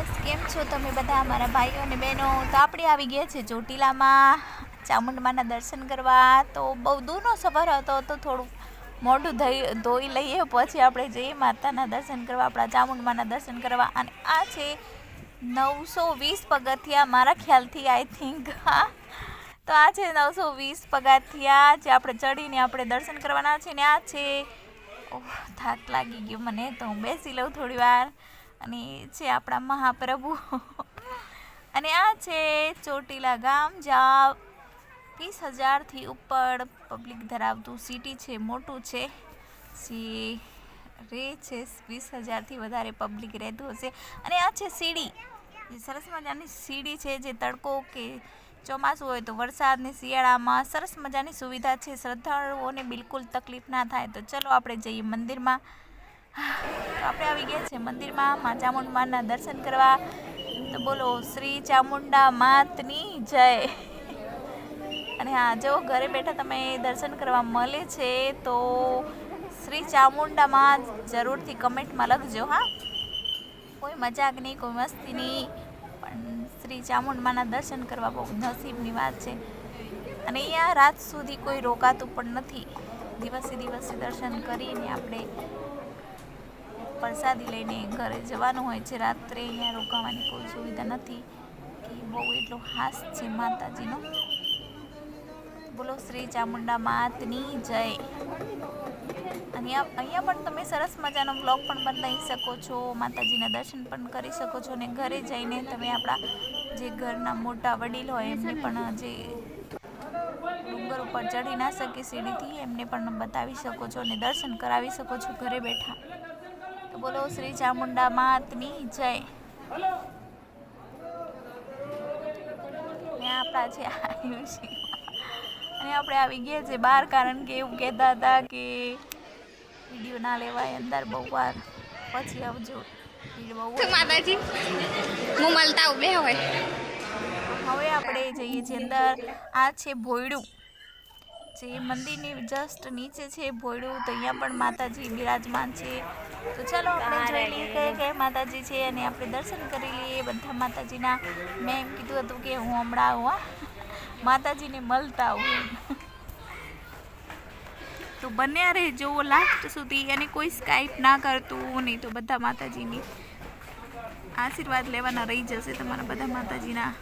Guys, કેમ છો તમે બધા મારા ભાઈઓ અને બહેનો? તો આપણે આવી ગયા છે ચોટીલામાં ચામુંડમાના દર્શન કરવા. તો બહુ દૂરનો સફર હતો તો થોડું મોઢું ધોઈ લઈએ પછી આપણે જઈએ માતાના દર્શન કરવા, આપણા ચામુંડમાના દર્શન કરવા. અને આ છે 920 પગથિયા મારા ખ્યાલથી, આઈ થિંક. હા, તો આ છે 920 પગથિયા જે આપણે ચડીને આપણે દર્શન કરવાના છે. ને આ છે, થાક લાગી ગયો મને, તો હું બેસી લઉં થોડી વાર. અને છે આપણા મહાપ્રભુ. અને આ છે ચોટીલા ગામ, જ્યાં 20,000થી ઉપર પબ્લિક ધરાવતું સિટી છે, મોટું છે. રે છે 20,000થી વધારે પબ્લિક રહેતું હશે. અને આ છે સીડી, જે સરસ મજાની સીડી છે, જે તડકો કે ચોમાસું હોય તો વરસાદ ને શિયાળામાં સરસ મજાની સુવિધા છે. શ્રદ્ધાળુઓને બિલકુલ તકલીફ ના થાય. તો ચલો આપણે જઈએ મંદિરમાં. તો આપણે આવી ગયા છે મંદિરમાં મા ચામુંડમાના દર્શન કરવા. તો બોલો શ્રી ચામુંડા માતની જય. અને હા, જો ઘરે બેઠા તમે દર્શન કરવા મળે છે તો શ્રી ચામુંડામાં જરૂરથી કમેન્ટમાં લખજો. હા, કોઈ મજાક નહીં, કોઈ મસ્તી નહીં, પણ શ્રી ચામુંડમાના દર્શન કરવા બહુ નસીબની વાત છે. અને અહીંયા રાત સુધી કોઈ રોકાતું પણ નથી. દિવસે દિવસે દર્શન કરીને આપણે પ્રસાદી લઈને ઘરે જવાનું હોય છે. રાત્રે અહીંયા રોકાવાની કોઈ સુવિધા નથી, કે બહુ એટલો હાસ છે માતાજીનો. બોલો શ્રી ચામુંડા માતની જય. અને અહીંયા પણ તમે સરસ મજાનો બ્લોગ પણ બનાવી શકો છો, માતાજીના દર્શન પણ કરી શકો છો. અને ઘરે જઈને તમે આપણા જે ઘરના મોટા વડીલ હોય એમને પણ, જે ડુંગર ઉપર ચડી ના શકે સીડીથી, એમને પણ બતાવી શકો છો અને દર્શન કરાવી શકો છો ઘરે બેઠા. તો બોલો શ્રી ચામુંડા માતની જય. ને આપણા છે આયુષી, અને આપણે આવી ગયા છે બહાર, કારણ કે એવું કહેતા હતા કે વિડીયો ના લેવાય અંદર બહુ વાર, પછી આવજો. માતાજી હું મળતા ઉભે હોય. હવે આપણે જઈએ છીએ અંદર. આ છે ભોયડું, જે મંદિરની જસ્ટ નીચે છે ભોયડું. તો અહીંયા પણ માતાજી બિરાજમાન છે. તો ચાલો આપણે જોઈ લઈએ કયા કયા માતાજી છે અને આપણે દર્શન કરી લઈએ બધા માતાજીના. મેં એમ કીધું હતું કે હું હમણાં આવું, માતાજીને મળતા આવું. તો બન્યા રહેજો લાસ્ટ સુધી, અને કોઈ સ્કાઈપ ના કરતું નહીં, તો બધા માતાજીની આશીર્વાદ લેવાના રહી જશે તમારા બધા માતાજીના.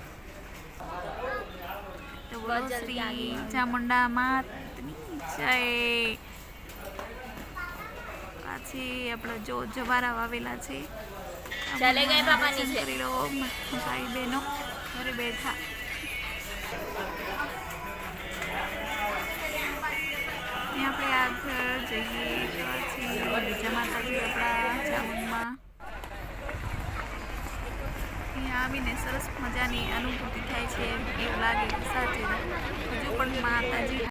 તો બોલો શ્રી ચામુંડા માતની જય. પાછી આપણા જો જવારા વાવેલા છે, ચાલે ગઈ બાપાની દર્શન કરી લો ભાઈ બહેનો ઘરે બેઠા. આપણે આગળ જઈએ પછી બીજા માતાજી આપણા ચામુંડમાં. અહીંયા આવીને સરસ મજાની અનુભૂતિ થાય છે, એવું લાગે કે સાચે હજુ પણ માતાજી